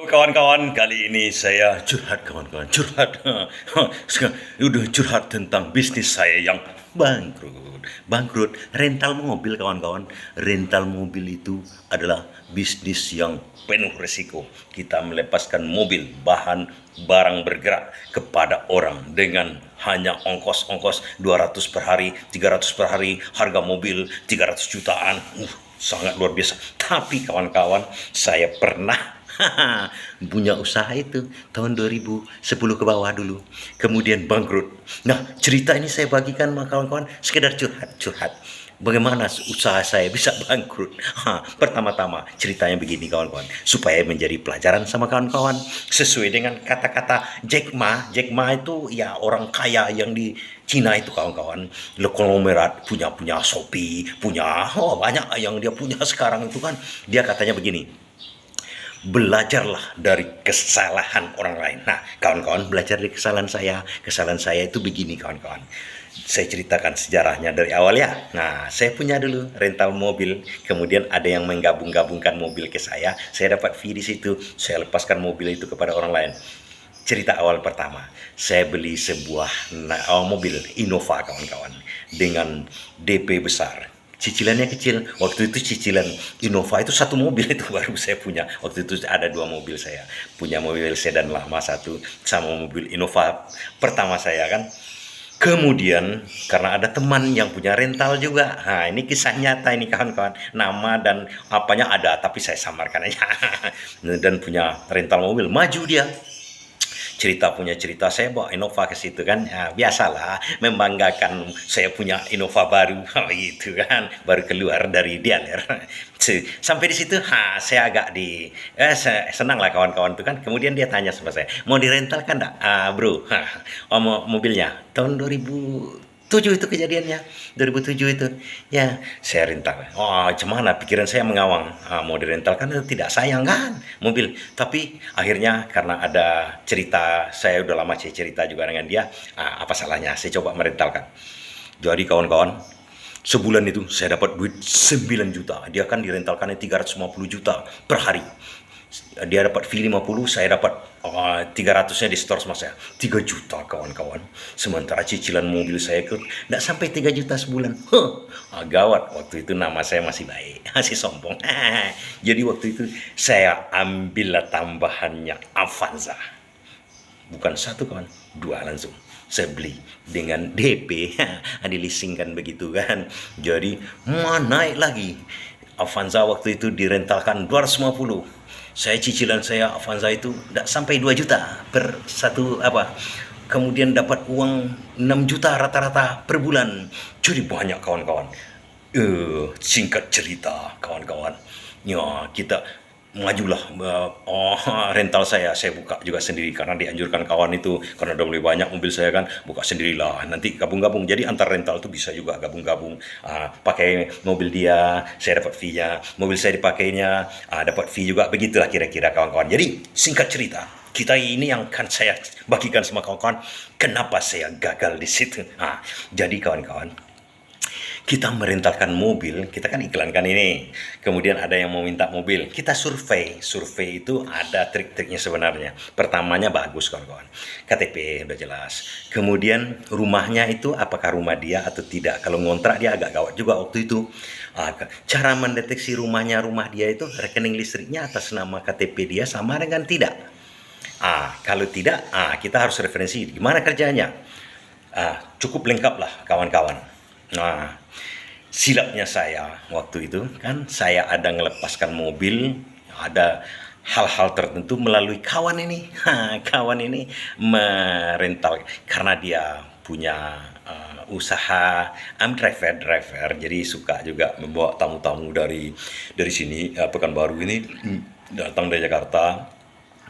Kawan-kawan, kali ini saya curhat kawan-kawan, curhat. Udah curhat tentang bisnis saya yang bangkrut. Bangkrut, rental mobil kawan-kawan. Rental mobil itu adalah bisnis yang penuh risiko. Kita melepaskan mobil, bahan, barang bergerak kepada orang dengan hanya ongkos-ongkos 200 per hari, 300 per hari, harga mobil 300 jutaan. Sangat luar biasa. Tapi kawan-kawan, saya pernah punya usaha itu tahun 2010 ke bawah dulu, kemudian bangkrut. Nah, cerita ini saya bagikan sama kawan-kawan sekedar curhat bagaimana usaha saya bisa bangkrut. Pertama-tama ceritanya begini kawan-kawan, supaya menjadi pelajaran sama kawan-kawan, sesuai dengan kata-kata Jack Ma. Jack Ma itu ya orang kaya yang di Cina itu kawan-kawan, konglomerat, punya Shopee, punya banyak yang dia punya sekarang itu kan. Dia katanya begini, belajarlah dari kesalahan orang lain. Nah, kawan-kawan, belajar dari kesalahan saya. Kesalahan saya itu begini, kawan-kawan. Saya ceritakan sejarahnya dari awal ya. Nah, saya punya dulu rental mobil. Kemudian ada yang menggabung-gabungkan mobil ke saya. Saya dapat fee di situ. Saya lepaskan mobil itu kepada orang lain. Cerita awal pertama, saya beli sebuah mobil Innova kawan-kawan dengan DP besar. Cicilannya kecil. Waktu itu cicilan Innova itu satu mobil itu baru saya punya. Waktu itu ada dua mobil saya. Punya mobil sedan lama satu sama mobil Innova pertama saya kan. Kemudian karena ada teman yang punya rental juga. Nah, ini kisah nyata ini kawan-kawan. Nama dan apanya ada tapi saya samarkan aja. Dan punya rental mobil. Maju dia. Punya cerita saya bawa Innova ke situ kan, ya, biasalah membanggakan saya punya Innova baru gitu kan, baru keluar dari dealer. Sampai di situ saya agak senang lah kawan-kawan itu kan. Kemudian dia tanya sama saya, mau dirental kan enggak, bro? Mobilnya tahun 2007 itu kejadiannya, 2007 itu ya. Saya rental. Cuman pikiran saya mengawang, mau dirental kan tidak sayang kan mobil. Tapi akhirnya karena ada cerita, saya udah lama cerita juga dengan dia, apa salahnya saya coba merentalkan. Jadi kawan-kawan, sebulan itu saya dapat duit 9 juta. Dia kan direntalkannya 350 juta per hari. Dia dapat fee 50, saya dapat 300-nya di store sama saya. 3 juta kawan-kawan. Sementara cicilan mobil saya itu tidak sampai 3 juta sebulan. Gawat, waktu itu nama saya masih baik, masih sombong. Jadi waktu itu saya ambil tambahannya Avanza. Bukan satu kawan, dua langsung. Saya beli dengan DP, dileasingkan begitu kan. Jadi naik lagi. Avanza waktu itu direntalkan 250. Cicilan saya Avanza itu tidak sampai 2 juta per satu kemudian dapat uang 6 juta rata-rata per bulan. Jadi banyak kawan-kawan. Singkat cerita kawan-kawan, ya kita majulah. Rental saya buka juga sendiri karena dianjurkan kawan itu, karena udah mulai banyak mobil saya kan, buka sendirilah, nanti gabung-gabung. Jadi antar rental itu bisa juga gabung-gabung, pakai mobil dia saya dapat fee-nya, mobil saya dipakainya dapat fee juga, begitulah kira-kira kawan-kawan. Jadi singkat cerita, kita ini yang kan saya bagikan sama kawan-kawan kenapa saya gagal di situ. Jadi kawan-kawan, kita merentalkan mobil, kita kan iklankan ini. Kemudian ada yang mau minta mobil, kita survei. Survei itu ada trik-triknya sebenarnya. Pertamanya bagus kawan-kawan, KTP udah jelas. Kemudian rumahnya itu apakah rumah dia atau tidak. Kalau ngontrak dia agak gawat juga waktu itu. Cara mendeteksi rumah dia itu, rekening listriknya atas nama KTP dia sama dengan tidak. Kalau tidak, kita harus referensi gimana kerjanya. Cukup lengkap lah kawan-kawan. Silapnya saya waktu itu kan, saya ada melepaskan mobil, ada hal-hal tertentu melalui kawan ini. Kawan ini merental karena dia punya usaha driver, jadi suka juga membawa tamu-tamu dari sini, Pekanbaru ini datang dari Jakarta,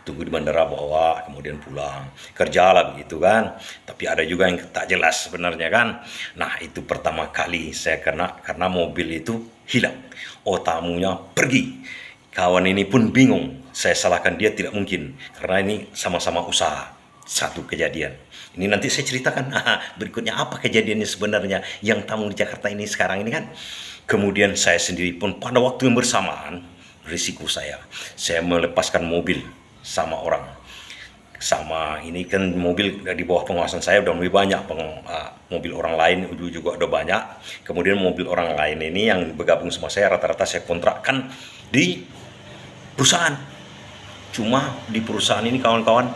tunggu di bandara, bawa, kemudian pulang, kerjalah begitu kan. Tapi ada juga yang tak jelas sebenarnya kan. Nah, itu pertama kali saya kena karena mobil itu hilang, tamunya pergi. Kawan ini pun bingung, saya salahkan dia tidak mungkin karena ini sama-sama usaha. Satu kejadian ini nanti saya ceritakan berikutnya apa kejadiannya sebenarnya yang tamu di Jakarta ini sekarang ini kan. Kemudian saya sendiri pun pada waktu yang bersamaan, risiko saya melepaskan mobil sama orang. Sama ini kan mobil di bawah pengawasan saya udah lebih banyak, mobil orang lain juga udah banyak. Kemudian mobil orang lain ini yang bergabung sama saya rata-rata saya kontrakkan di perusahaan. Cuma di perusahaan ini kawan-kawan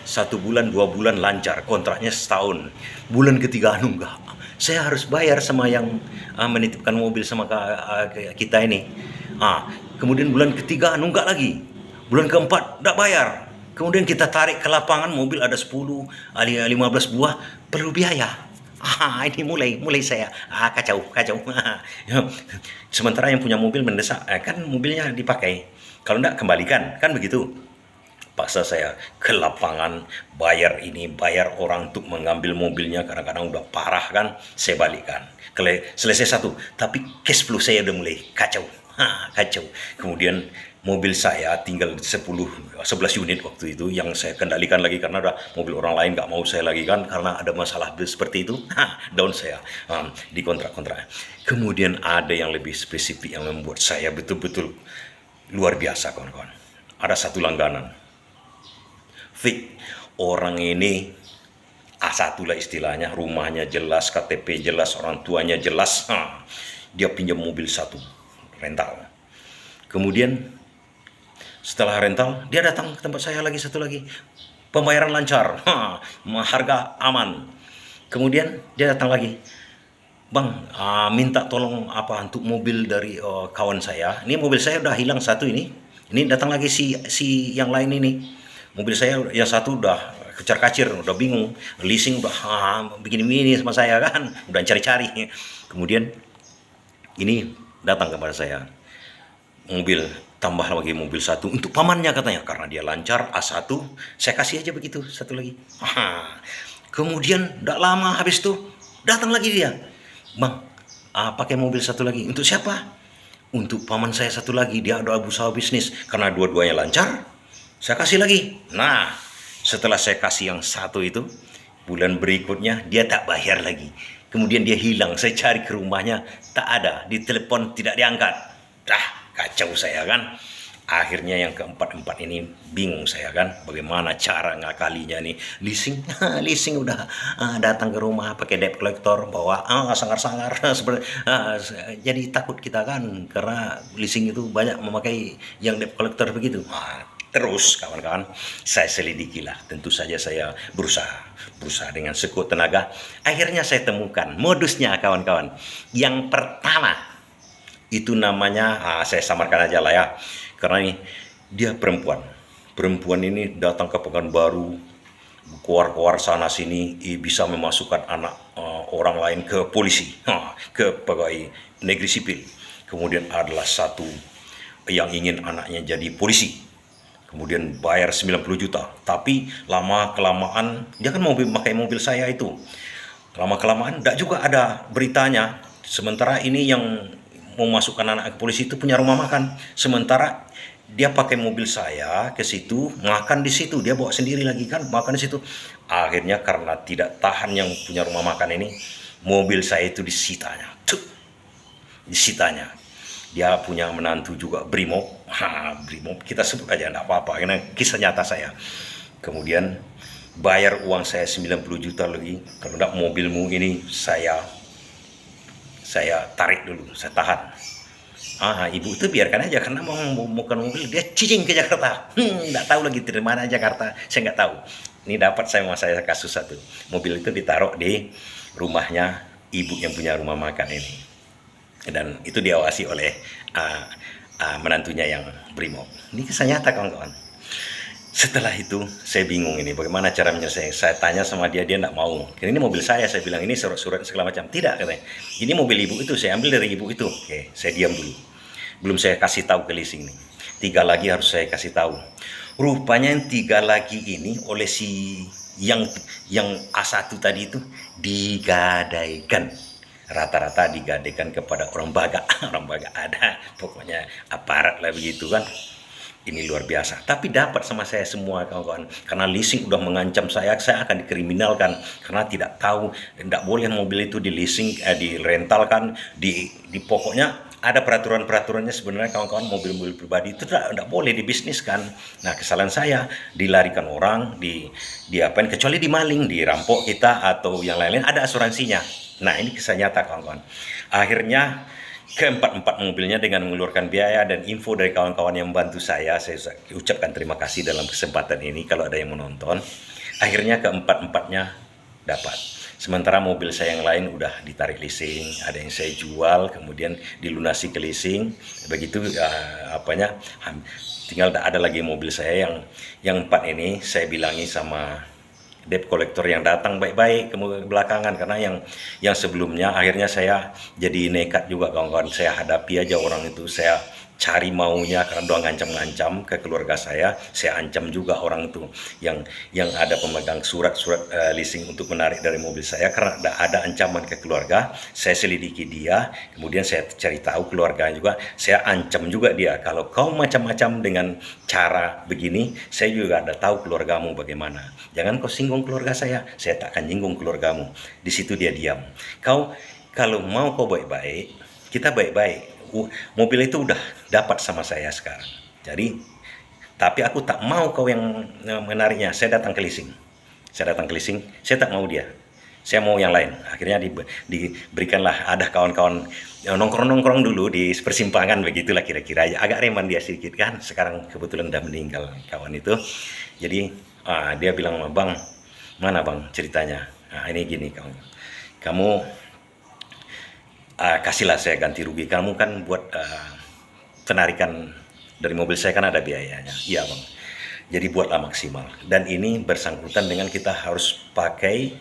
1 bulan 2 bulan lancar, kontraknya setahun. Bulan ketiga nunggak, saya harus bayar sama yang menitipkan mobil sama kita ini. Kemudian bulan ketiga nunggak lagi, bulan keempat tidak bayar. Kemudian kita tarik ke lapangan, mobil ada 10, 15 buah, perlu biaya. Ini mulai saya kacau. Sementara yang punya mobil mendesak, kan mobilnya dipakai. Kalau enggak kembalikan, kan begitu. Paksa saya ke lapangan, bayar ini, bayar orang untuk mengambil mobilnya, kadang-kadang udah parah kan, saya balikkan. Selesai satu, tapi cash flow saya udah mulai kacau. Kemudian mobil saya tinggal 11 unit waktu itu yang saya kendalikan lagi karena ada mobil orang lain nggak mau saya lagi kan karena ada masalah seperti itu. Down saya di kontrak-kontrak. Kemudian ada yang lebih spesifik yang membuat saya betul-betul luar biasa kawan-kawan. Ada satu langganan. Fik, orang ini A1 lah istilahnya, rumahnya jelas, KTP jelas, orang tuanya jelas. Dia pinjam mobil satu, rental. Kemudian setelah rental, dia datang ke tempat saya lagi satu lagi. Pembayaran lancar, harga aman. Kemudian dia datang lagi. Bang, minta tolong untuk mobil dari kawan saya. Ini mobil saya udah hilang satu ini. Ini datang lagi si yang lain ini. Mobil saya yang satu udah kecar-kacir, udah bingung. Leasing udah begini-begini sama saya kan. Udah cari-cari. Kemudian ini datang kepada saya. Mobil, tambah lagi mobil satu untuk pamannya katanya. Karena dia lancar, A1, saya kasih aja begitu, satu lagi. Kemudian tidak lama habis itu, datang lagi dia. Bang, pakai mobil satu lagi. Untuk siapa? Untuk paman saya satu lagi, dia ada usaha bisnis. Karena dua-duanya lancar, saya kasih lagi. Nah, setelah saya kasih yang satu itu, bulan berikutnya dia tak bayar lagi. Kemudian dia hilang, saya cari ke rumahnya, tak ada, di telepon tidak diangkat. Kacau saya kan. Akhirnya yang keempat ini bingung saya kan, bagaimana cara ngakalinya nih. Leasing udah datang ke rumah pakai debt collector, bawa sangar-sangar jadi takut kita kan, karena leasing itu banyak memakai yang debt collector begitu. Terus kawan-kawan saya selidiki lah, tentu saja saya berusaha dengan sekuat tenaga. Akhirnya saya temukan modusnya kawan-kawan. Yang pertama itu namanya, saya samarkan aja lah ya, karena ini dia perempuan ini datang ke Pekanbaru, keluar sana sini, bisa memasukkan anak orang lain ke polisi, ke pegawai negeri sipil. Kemudian adalah satu yang ingin anaknya jadi polisi, kemudian bayar 90 juta, tapi lama-kelamaan, dia kan mau pakai mobil saya itu, lama-kelamaan tidak juga ada beritanya. Sementara ini yang mau masukkan anak ke polisi itu punya rumah makan, sementara dia pakai mobil saya ke situ, makan di situ, dia bawa sendiri lagi kan, makan di situ. Akhirnya karena tidak tahan yang punya rumah makan ini, mobil saya itu disitanya. Dia punya menantu juga Brimob, kita sebut aja enggak apa-apa, karena kisah nyata saya. Kemudian bayar uang saya 90 juta lagi, kalau enggak mobilmu ini saya tarik dulu, saya tahan. Ibu itu biarkan aja, karena mau bukan mobil, dia cicing ke Jakarta. Nggak tahu lagi dari mana Jakarta, saya nggak tahu. Ini dapat saya kasus satu. Mobil itu ditaruh di rumahnya ibu yang punya rumah makan ini. Dan itu diawasi oleh menantunya yang Brimob. Ini kisah nyata kawan-kawan. Setelah itu saya bingung ini bagaimana cara menyelesaikan. Saya tanya sama dia nggak mau. Ini mobil saya bilang ini surat-surat segala macam. Tidak katanya. Ini mobil ibu itu, saya ambil dari ibu itu. Oke, saya diam dulu. Belum saya kasih tahu ke leasing nih. 3 lagi harus saya kasih tahu. Rupanya yang 3 lagi ini oleh si yang A1 tadi itu digadaikan. Rata-rata digadaikan kepada orang baga. Orang baga ada, pokoknya aparat lah begitu kan. ini luar biasa. Tapi dapat sama saya semua kawan-kawan. Karena leasing udah mengancam saya akan dikriminalkan karena tidak tahu, tidak boleh mobil itu di leasing, direntalkan, di pokoknya ada peraturan-peraturannya sebenarnya kawan-kawan. Mobil-mobil pribadi itu tidak boleh dibisniskan. Nah, kesalahan saya dilarikan orang, diapain, kecuali dimaling, dirampok kita atau yang lain-lain, ada asuransinya. Nah, ini kisah nyata kawan-kawan. Akhirnya keempat-empat mobilnya dengan mengeluarkan biaya dan info dari kawan-kawan yang membantu saya ucapkan terima kasih dalam kesempatan ini kalau ada yang menonton. Akhirnya keempat-empatnya dapat. Sementara mobil saya yang lain udah ditarik leasing, ada yang saya jual, kemudian dilunasi ke leasing. Begitu tinggal ada lagi mobil saya yang 4 ini saya bilangi sama debt collector yang datang baik-baik ke belakangan, karena yang sebelumnya akhirnya saya jadi nekat juga kawan-kawan. Saya hadapi aja orang itu, saya cari maunya karena udah ngancam-ngancam ke keluarga saya ancam juga orang itu yang ada pemegang surat-surat leasing untuk menarik dari mobil saya, karena ada ancaman ke keluarga. Saya selidiki dia, kemudian saya cari tahu keluarga juga, saya ancam juga dia, kalau kau macam-macam dengan cara begini, saya juga ada tahu keluargamu bagaimana. Jangan kau singgung keluarga saya tak akan nyinggung keluargamu. Di situ dia diam. Kau kalau mau kau baik-baik, kita baik-baik. Mobil itu udah dapat sama saya sekarang. Jadi, tapi aku tak mau kau yang menariknya. Saya datang ke leasing. Saya tak mau dia. Saya mau yang lain. Akhirnya diberikanlah, ada kawan-kawan nongkrong-nongkrong dulu di persimpangan, begitulah kira-kira. Agak reman dia sedikit kan. Sekarang kebetulan udah meninggal kawan itu. Jadi dia bilang, "Bang, mana bang ceritanya?" Nah, ini gini kamu kasihlah saya ganti rugi. Kamu kan buat penarikan dari mobil saya kan ada biayanya. Iya bang. Jadi buatlah maksimal. Dan ini bersangkutan dengan kita harus pakai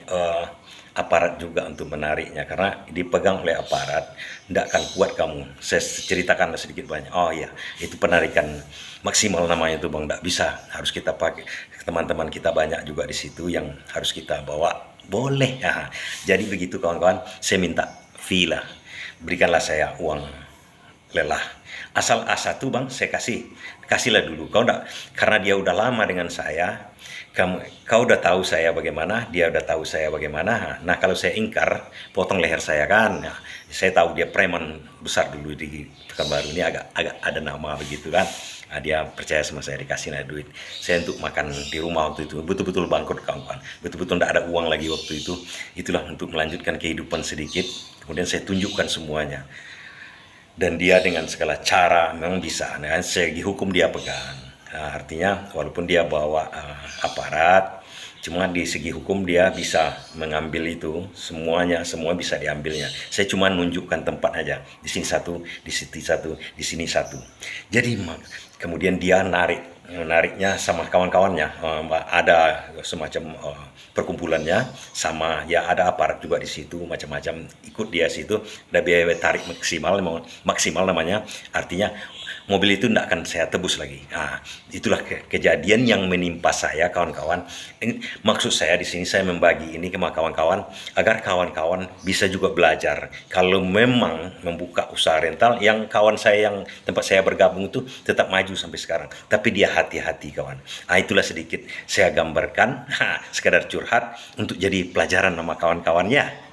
aparat juga untuk menariknya, karena dipegang oleh aparat tidak akan kuat kamu. Saya ceritakan sedikit banyak. Oh iya, itu penarikan maksimal namanya itu bang, tidak bisa, harus kita pakai. Teman-teman kita banyak juga di situ yang harus kita bawa. Boleh. Nah, jadi begitu kawan-kawan, saya minta fee lah, berikanlah saya uang lelah. Asal A1 bang, saya kasihlah dulu. Kau enggak, karena dia udah lama dengan saya, kau udah tahu saya bagaimana, dia udah tahu saya bagaimana. Nah, kalau saya ingkar, potong leher saya kan. Nah, saya tahu dia preman besar dulu di Pekanbaru ini, agak ada nama begitu kan. Nah, dia percaya sama saya, dikasih duit. Saya untuk makan di rumah waktu itu, betul-betul bangkrut kawan-kawan. Betul-betul tidak ada uang lagi waktu itu. Itulah untuk melanjutkan kehidupan sedikit. Kemudian saya tunjukkan semuanya. Dan dia dengan segala cara memang bisa. Nah, segi hukum dia pegang. Nah, artinya walaupun dia bawa aparat, cuma di segi hukum dia bisa mengambil itu semuanya, semua bisa diambilnya. Saya cuma nunjukkan tempat aja. Di sini satu, di situ satu, di sini satu. Jadi kemudian dia nariknya sama kawan-kawannya, ada semacam perkumpulannya, sama ya ada aparat juga di situ, macam-macam ikut dia situ. Ada biaya tarik maksimal namanya, artinya mobil itu tidak akan saya tebus lagi. Nah, itulah kejadian yang menimpa saya kawan-kawan. Maksud saya di sini saya membagi ini ke kawan-kawan agar kawan-kawan bisa juga belajar. Kalau memang membuka usaha rental, yang kawan saya yang tempat saya bergabung itu tetap maju sampai sekarang. Tapi dia hati-hati kawan. Nah, itulah sedikit saya gambarkan, sekadar curhat untuk jadi pelajaran sama kawan-kawannya.